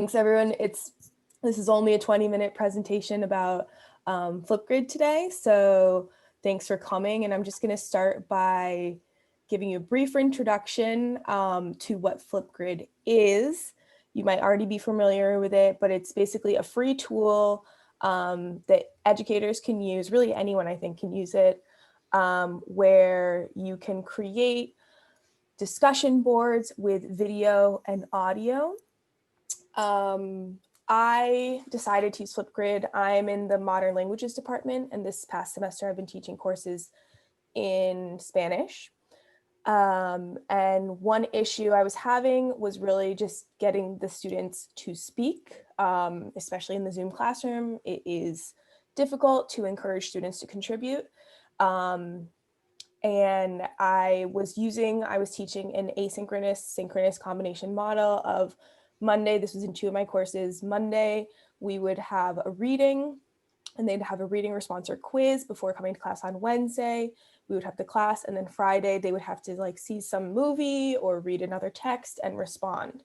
Thanks everyone. This is only a 20-minute presentation about Flipgrid today. So thanks for coming. And I'm just going to start by giving you a brief introduction to what Flipgrid is. You might already be familiar with it, but it's basically a free tool that educators can use. Really anyone, I think, can use it, where you can create discussion boards with video and audio. I decided to use Flipgrid. I'm in the modern languages department, and this past semester I've been teaching courses in Spanish. And one issue I was having was really just getting the students to speak, especially in the Zoom classroom. It is difficult to encourage students to contribute. And I was teaching an asynchronous, synchronous combination model of Monday. This was in 2 of my courses. Monday, we would have a reading, and they'd have a reading response or quiz before coming to class on Wednesday. We would have the class, and then Friday, they would have to see some movie or read another text and respond.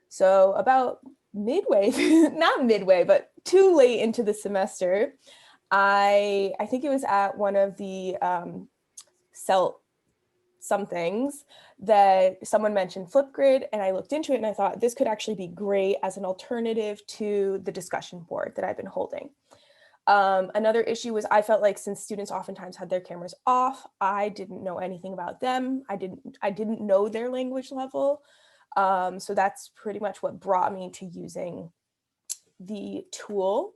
So about midway, not midway, but too late into the semester, I think it was at one of the CELT somethings that someone mentioned Flipgrid, and I looked into it and I thought this could actually be great as an alternative to the discussion board that I've been holding. Another issue was I felt like since students oftentimes had their cameras off, I didn't know anything about them. I didn't know their language level. So that's pretty much what brought me to using the tool.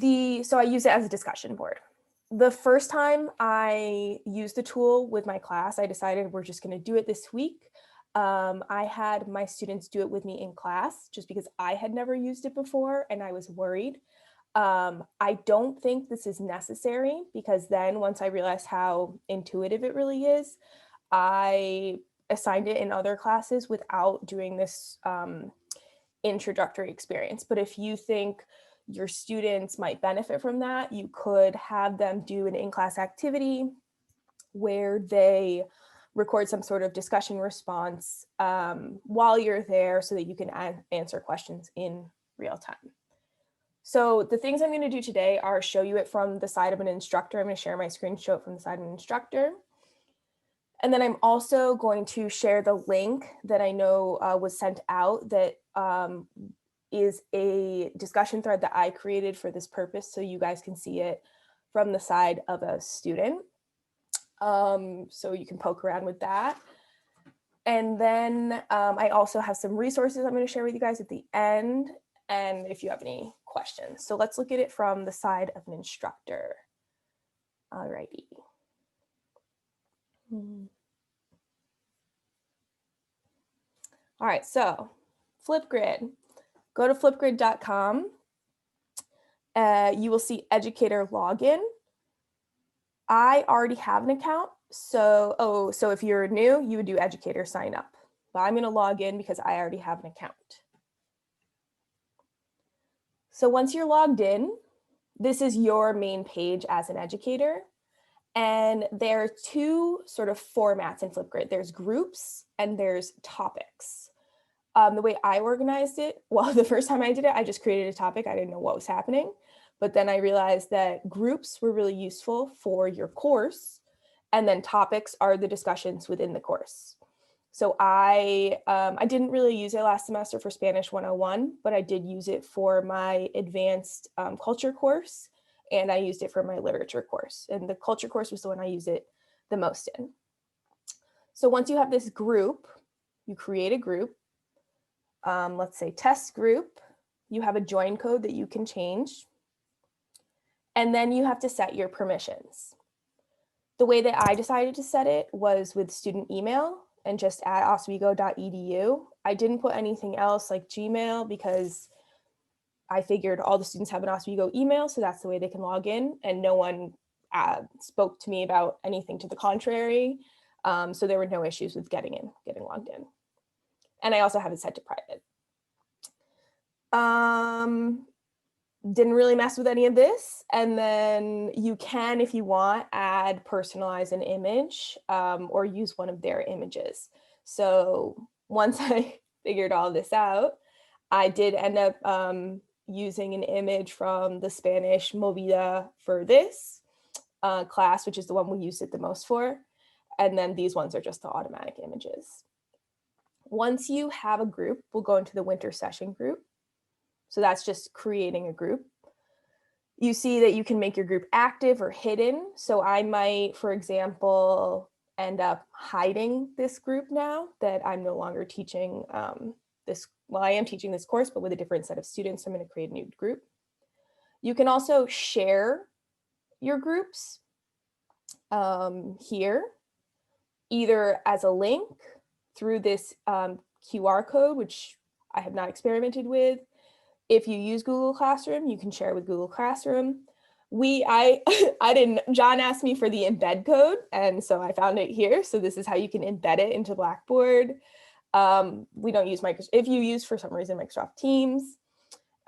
So I use it as a discussion board. The first time I used the tool with my class, I decided we're just going to do it this week. I had my students do it with me in class just because I had never used it before and I was worried. I don't think this is necessary because then once I realized how intuitive it really is, I assigned it in other classes without doing this introductory experience. But if you think your students might benefit from that, you could have them do an in-class activity where they record some sort of discussion response while you're there so that you can answer questions in real time. So the things I'm going to do today are show you it from the side of an instructor. I'm going to share my screen, show it from the side of an instructor. And then I'm also going to share the link that I know was sent out that is a discussion thread that I created for this purpose, so you guys can see it from the side of a student. So you can poke around with that. And then I also have some resources I'm going to share with you guys at the end, and if you have any questions. So let's look at it from the side of an instructor. Alrighty. All right, so Flipgrid. Go to flipgrid.com. You will see Educator Login. I already have an account, so if you're new, you would do Educator Sign Up. But I'm going to log in because I already have an account. So once you're logged in, this is your main page as an educator. And there are 2 sort of formats in Flipgrid. There's groups and there's topics. The way I organized it, well, the first time I did it, I just created a topic. I didn't know what was happening. But then I realized that groups were really useful for your course. And then topics are the discussions within the course. So I didn't really use it last semester for Spanish 101, but I did use it for my advanced culture course. And I used it for my literature course. And the culture course was the one I used it the most in. So once you have this group, you create a group. Let's say test group, you have a join code that you can change. And then you have to set your permissions. The way that I decided to set it was with student email and just at oswego.edu. I didn't put anything else like Gmail because I figured all the students have an Oswego email, so that's the way they can log in, and no one spoke to me about anything to the contrary. So there were no issues with getting logged in. And I also have it set to private. Didn't really mess with any of this. And then you can, if you want, personalize an image or use one of their images. So once I figured all this out, I did end up using an image from the Spanish Movida for this class, which is the one we used it the most for. And then these ones are just the automatic images. Once you have a group, we'll go into the winter session group. So that's just creating a group. You see that you can make your group active or hidden. So I might, for example, end up hiding this group now that I'm no longer teaching this. Well, I am teaching this course, but with a different set of students. So I'm going to create a new group. You can also share your groups here, either as a link through this QR code, which I have not experimented with. If you use Google Classroom, you can share with Google Classroom. I didn't, John asked me for the embed code, and so I found it here. So this is how you can embed it into Blackboard. We don't use Microsoft, if you use for some reason Microsoft Teams,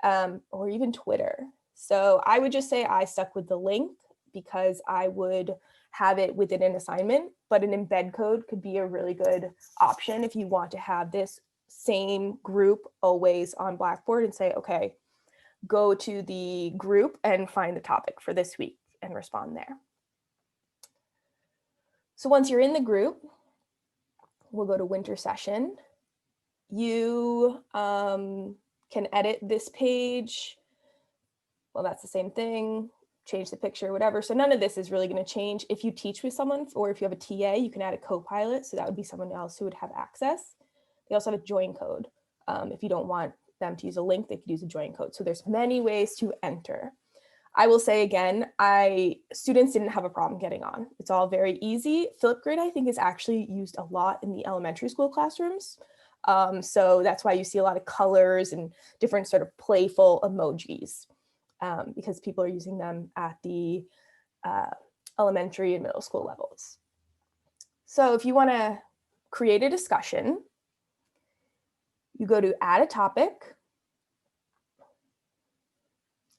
or even Twitter. So I would just say I stuck with the link because I would have it within an assignment, but an embed code could be a really good option if you want to have this same group always on Blackboard and say, okay, go to the group and find the topic for this week and respond there. So once you're in the group, we'll go to winter session. You can edit this page. Well, that's the same thing. Change the picture, whatever. So none of this is really going to change. If you teach with someone or if you have a TA, you can add a co-pilot. So that would be someone else who would have access. They also have a join code. If you don't want them to use a link, they could use a join code. So there's many ways to enter. I will say again, students didn't have a problem getting on. It's all very easy. Flipgrid, I think, is actually used a lot in the elementary school classrooms. So that's why you see a lot of colors and different sort of playful emojis, because people are using them at the elementary and middle school levels. So if you want to create a discussion, you go to add a topic,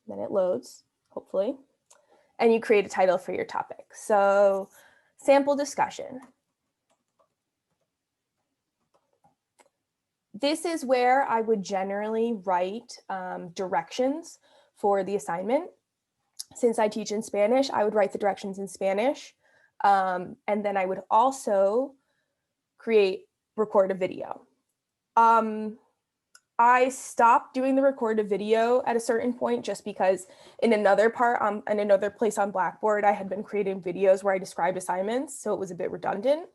then it loads, hopefully, and you create a title for your topic. So sample discussion. This is where I would generally write directions for the assignment. Since I teach in Spanish, I would write the directions in Spanish. And then I would also record a video. I stopped doing the record a video at a certain point just because in another place on Blackboard, I had been creating videos where I described assignments, so it was a bit redundant.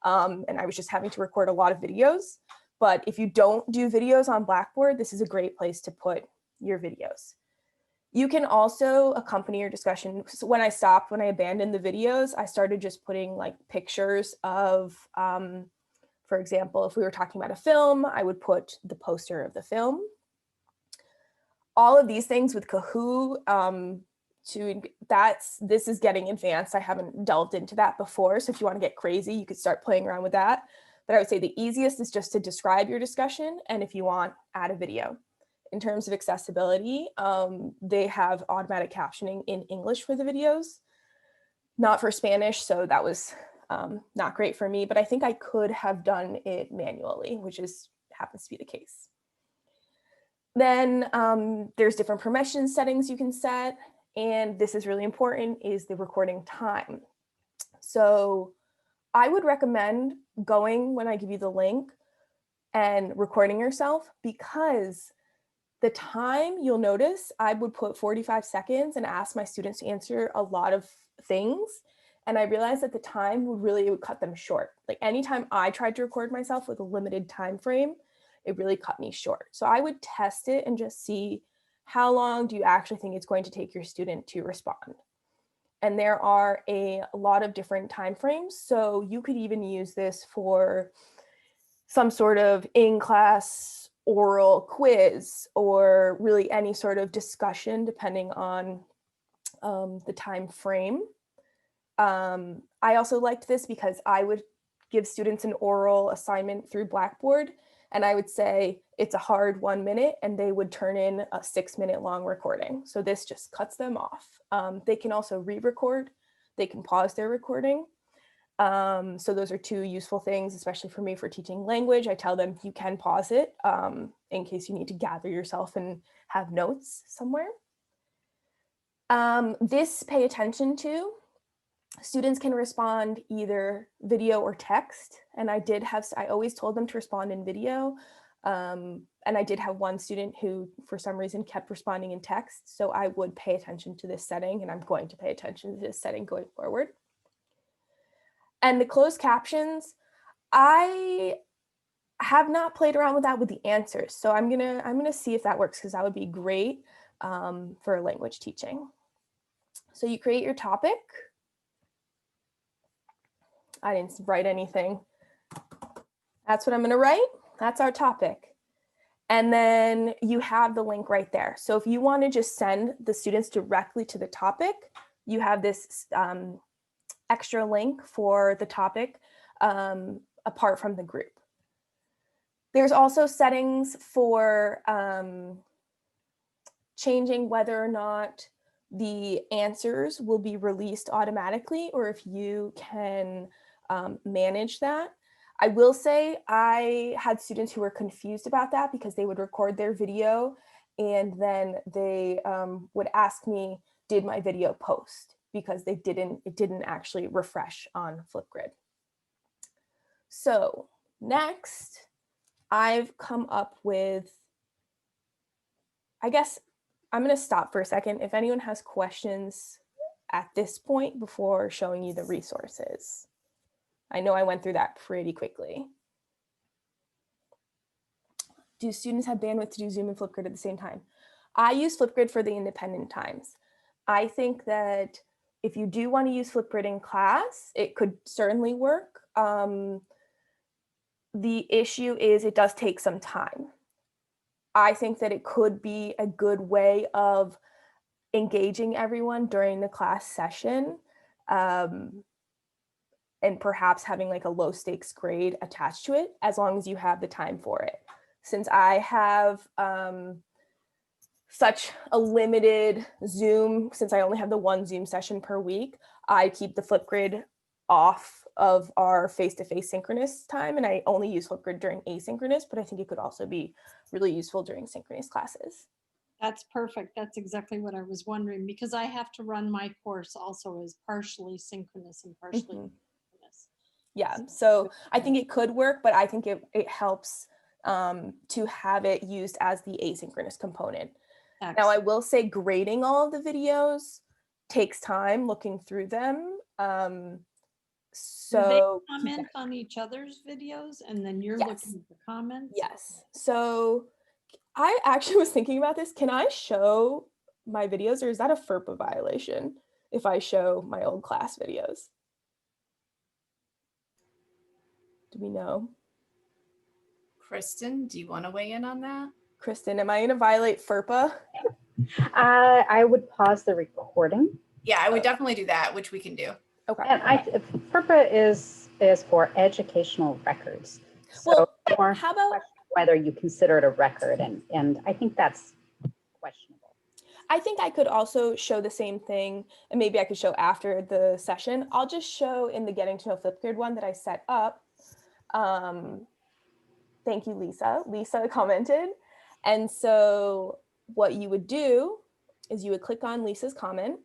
And I was just having to record a lot of videos. But if you don't do videos on Blackboard, this is a great place to put your videos. You can also accompany your discussion. So when I abandoned the videos, I started just putting like pictures of, for example, if we were talking about a film, I would put the poster of the film. All of these things with Kahoot, this is getting advanced. I haven't delved into that before. So if you want to get crazy, you could start playing around with that. But I would say the easiest is just to describe your discussion. And if you want, add a video. In terms of accessibility, they have automatic captioning in English for the videos, not for Spanish. So that was not great for me, but I think I could have done it manually, which happens to be the case. Then there's different permission settings you can set. And this is really important, is the recording time. So I would recommend going when I give you the link and recording yourself, because the time, you'll notice I would put 45 seconds and ask my students to answer a lot of things. And I realized that the time would cut them short. Like anytime I tried to record myself with a limited time frame, it really cut me short. So I would test it and just see how long do you actually think it's going to take your student to respond. And there are a lot of different time frames. So you could even use this for some sort of in-class oral quiz or really any sort of discussion, depending on the time frame. I also liked this because I would give students an oral assignment through Blackboard, and I would say it's a hard 1 minute, and they would turn in a 6-minute long recording. So this just cuts them off. They can also re-record. They can pause their recording. So those are two useful things, especially for me for teaching language. I tell them you can pause it in case you need to gather yourself and have notes somewhere. This pay attention to. Students can respond either video or text. And I always told them to respond in video. And I did have one student who, for some reason, kept responding in text. So I would pay attention to this setting, and I'm going to pay attention to this setting going forward. And the closed captions, I have not played around with that with the answers. So I'm gonna see if that works, because that would be great for language teaching. So you create your topic. I didn't write anything. That's what I'm gonna write. That's our topic. And then you have the link right there. So if you want to just send the students directly to the topic, you have this extra link for the topic apart from the group. There's also settings for changing whether or not the answers will be released automatically, or if you can manage that. I will say I had students who were confused about that because they would record their video and then they would ask me, did my video post? Because it didn't actually refresh on Flipgrid. So next, I've come up with, I guess I'm going to stop for a second. If anyone has questions at this point before showing you the resources. I know I went through that pretty quickly. Do students have bandwidth to do Zoom and Flipgrid at the same time? I use Flipgrid for the independent times. I think that if you do want to use Flipgrid in class, it could certainly work. The issue is it does take some time. I think that it could be a good way of engaging everyone during the class session, and perhaps having like a low stakes grade attached to it, as long as you have the time for it. Since I have such a limited Zoom, since I only have the one Zoom session per week, I keep the Flipgrid off of our face-to-face synchronous time, and I only use Flipgrid during asynchronous, but I think it could also be really useful during synchronous classes. That's perfect. That's exactly what I was wondering, because I have to run my course also as partially synchronous and partially synchronous. Yeah, so I think it could work, but I think it helps to have it used as the asynchronous component. Excellent. Now, I will say grading all of the videos takes time looking through them. So do they comment on each other's videos and then you're looking at the comments? Yes. So I actually was thinking about this. Can I show my videos, or is that a FERPA violation if I show my old class videos? Do we know? Kristen, do you want to weigh in on that? Kristen, am I going to violate FERPA? I would pause the recording. Yeah, I would definitely do that, which we can do. Okay. And FERPA is for educational records. So well, how about whether you consider it a record, and I think that's questionable. I think I could also show the same thing, and maybe I could show after the session. I'll just show in the Getting to Know Flipgrid one that I set up. Thank you, Lisa. Lisa commented. And so what you would do is you would click on Lisa's comment.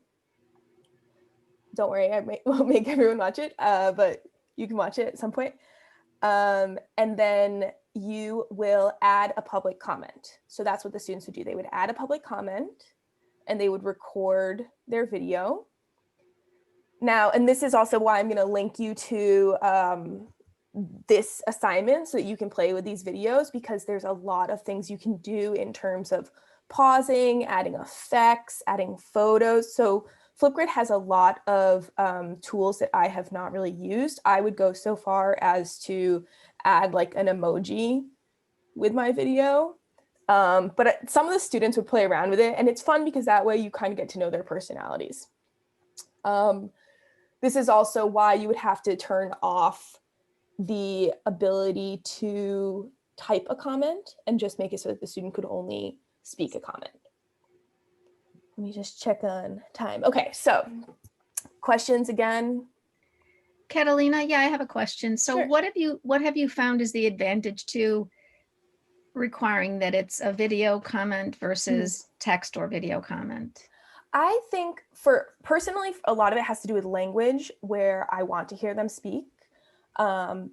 Don't worry, I won't make everyone watch it, but you can watch it at some point. And then you will add a public comment. So that's what the students would do. They would add a public comment and they would record their video. Now, and this is also why I'm going to link you to this assignment so that you can play with these videos, because there's a lot of things you can do in terms of pausing, adding effects, adding photos. So Flipgrid has a lot of tools that I have not really used. I would go so far as to add like an emoji with my video. But some of the students would play around with it, and it's fun because that way you kind of get to know their personalities. This is also why you would have to turn off the ability to type a comment and just make it so that the student could only speak a comment. Let me just check on time. Okay, so questions again? Catalina, yeah, I have a question. So Sure. what have you found is the advantage to requiring that it's a video comment versus text or video comment? I think for personally, a lot of it has to do with language, where I want to hear them speak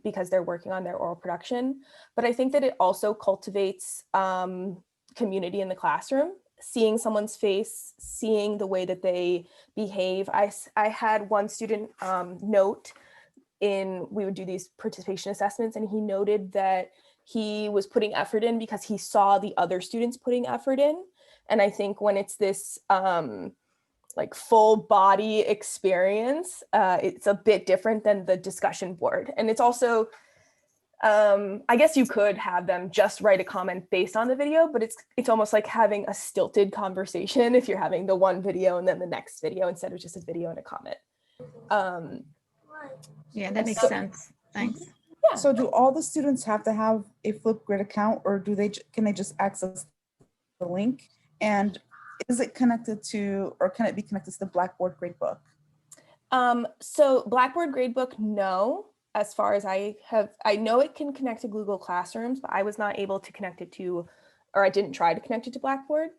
because they're working on their oral production. But I think that it also cultivates community in the classroom, seeing someone's face, seeing the way that they behave. I had one student note we would do these participation assessments, and he noted that he was putting effort in because he saw the other students putting effort in. And I think when it's this like full body experience, it's a bit different than the discussion board. And it's also, I guess you could have them just write a comment based on the video, but it's almost like having a stilted conversation if you're having the one video and then the next video instead of just a video and a comment. Yeah, that makes sense. Thanks. Yeah. So do all the students have to have a Flipgrid account, or can they just access the link? And is it connected to, or can it be connected to the Blackboard gradebook? So Blackboard gradebook, no. As far as I know it can connect to Google Classrooms, but I was not able to connect it to, or I didn't try to connect it to Blackboard.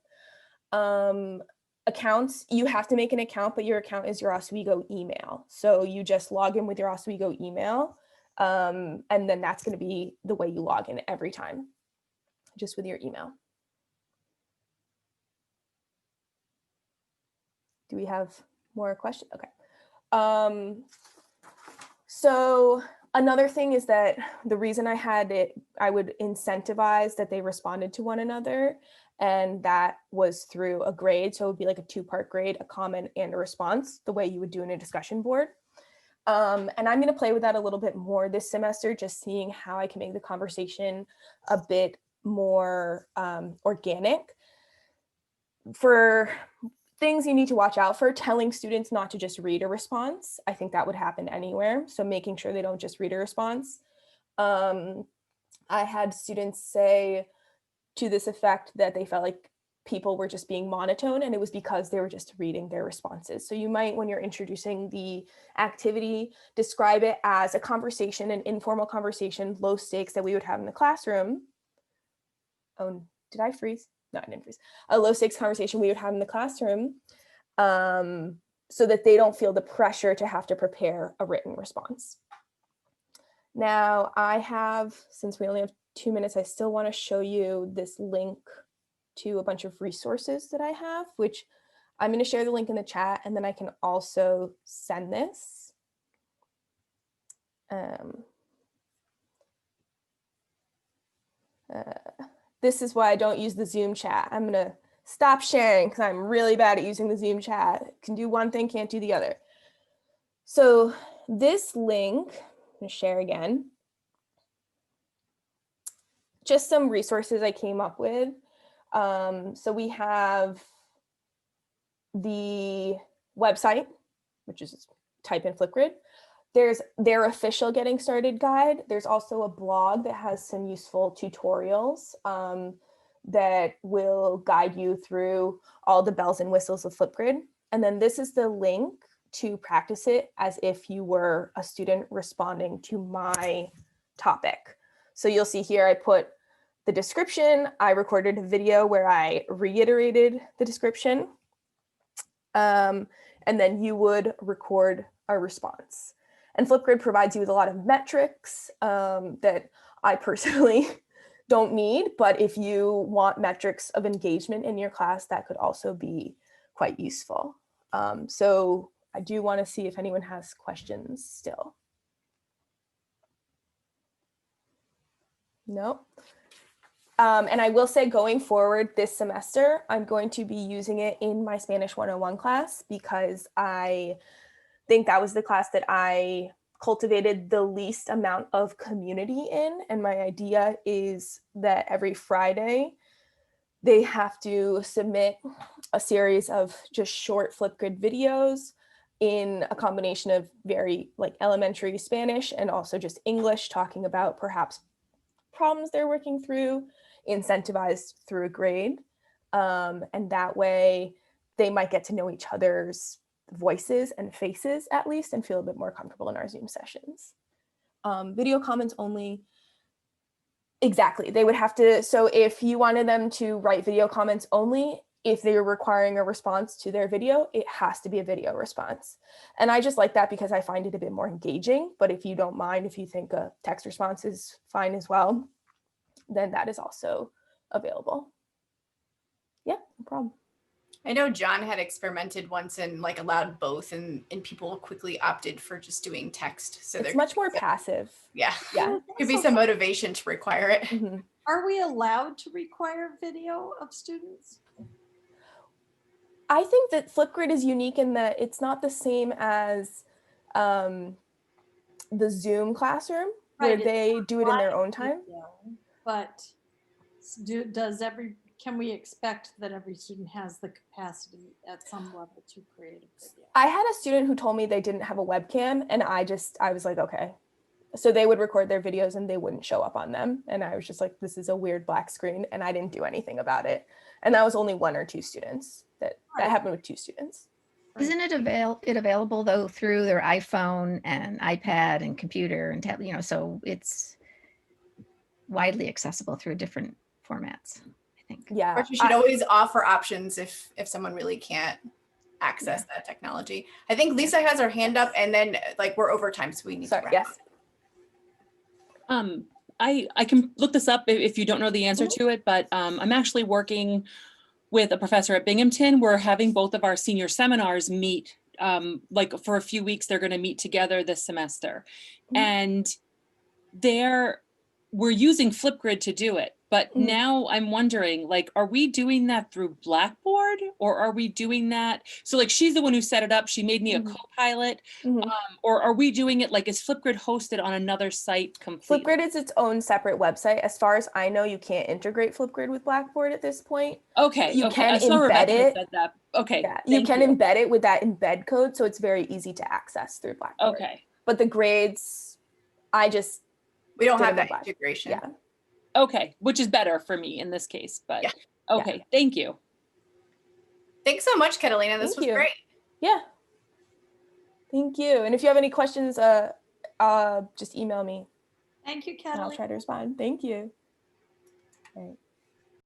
Accounts, you have to make an account, but your account is your Oswego email. So you just log in with your Oswego email, and then that's going to be the way you log in every time, just with your email. Do we have more questions? Okay. So another thing is that the reason I had it, I would incentivize that they responded to one another, and that was through a grade. So it would be like a 2-part grade, a comment and a response, the way you would do in a discussion board. And I'm going to play with that a little bit more this semester, just seeing how I can make the conversation a bit more organic. For things you need to watch out for, telling students not to just read a response. I think that would happen anywhere. So making sure they don't just read a response. I had students say to this effect that they felt like people were just being monotone, and it was because they were just reading their responses. So you might, when you're introducing the activity, describe it as a conversation, an informal conversation, low stakes that we would have in the classroom. Oh, did I freeze? No, I didn't freeze. A low stakes conversation we would have in the classroom, so that they don't feel the pressure to have to prepare a written response. Now I have, since we only have 2 minutes, I still want to show you this link to a bunch of resources that I have, which I'm going to share the link in the chat, and then I can also send this. This is why I don't use the Zoom chat. I'm going to stop sharing because I'm really bad at using the Zoom chat. Can do one thing, can't do the other. So this link, I'm going to share again. Just some resources I came up with. So we have the website, which is type in Flipgrid. There's their official getting started guide. There's also a blog that has some useful tutorials that will guide you through all the bells and whistles of Flipgrid. And then this is the link to practice it as if you were a student responding to my topic. So you'll see here I put the description. I recorded a video where I reiterated the description. And then you would record a response. And Flipgrid provides you with a lot of metrics that I personally don't need, but if you want metrics of engagement in your class, that could also be quite useful. So I do want to see if anyone has questions still. No. And I will say, going forward this semester, I'm going to be using it in my Spanish 101 class because I think that was the class that I cultivated the least amount of community in. And my idea is that every Friday, they have to submit a series of just short Flipgrid videos in a combination of very like elementary Spanish and also just English, talking about perhaps problems they're working through, incentivized through a grade. And that way they might get to know each other's voices and faces at least, and feel a bit more comfortable in our Zoom sessions. Video comments only. Exactly. They would have to, so if you wanted them to write video comments only, if they were requiring a response to their video, it has to be a video response. And I just like that because I find it a bit more engaging. But if you don't mind, if you think a text response is fine as well, then that is also available. Yeah, no problem. I know John had experimented once and like allowed both, and people quickly opted for just doing text. So It's much more passive. Yeah. Yeah. Could be some motivation to require it. Mhm. Are we allowed to require video of students? I think that Flipgrid is unique in that it's not the same as the Zoom classroom, where Right, it's they do it in their live own time. video, But can we expect that every student has the capacity at some level to create a video? I had a student who told me they didn't have a webcam, and I was like, okay. So they would record their videos and they wouldn't show up on them. And I was just like, this is a weird black screen, and I didn't do anything about it. And that was only 1 or 2 students. That happened with 2 students. Isn't it available though through their iPhone and iPad and computer and tablet, you know, so it's widely accessible through different formats, I think. Yeah. But you should always offer options if someone really can't access that technology. I think Lisa has her hand up, and then like we're over time, so we need to wrap Yes. up. I can look this up if you don't know the answer to it, but I'm actually working with a professor at Binghamton. We're having both of our senior seminars meet, like for a few weeks, they're going to meet together this semester. And we're using Flipgrid to do it. But now I'm wondering, like, are we doing that through Blackboard, or are we doing that? So like, she's the one who set it up. She made me a co-pilot. Or are we doing it, like, is Flipgrid hosted on another site completely? Flipgrid is its own separate website. As far as I know, you can't integrate Flipgrid with Blackboard at this point. Okay. You can I saw embed Rebecca it. said that. Okay. Yeah, you can embed it with that embed code, so it's very easy to access through Blackboard. Okay. But the grades, We don't have that Blackboard. integration. Yeah. Okay, which is better for me in this case, but Yeah. okay, thank you. Thanks so much, Catalina. This Thank was you. great. Yeah. Thank you. And if you have any questions, just email me Thank you, and I'll Catalina. try to respond. Thank you. All right.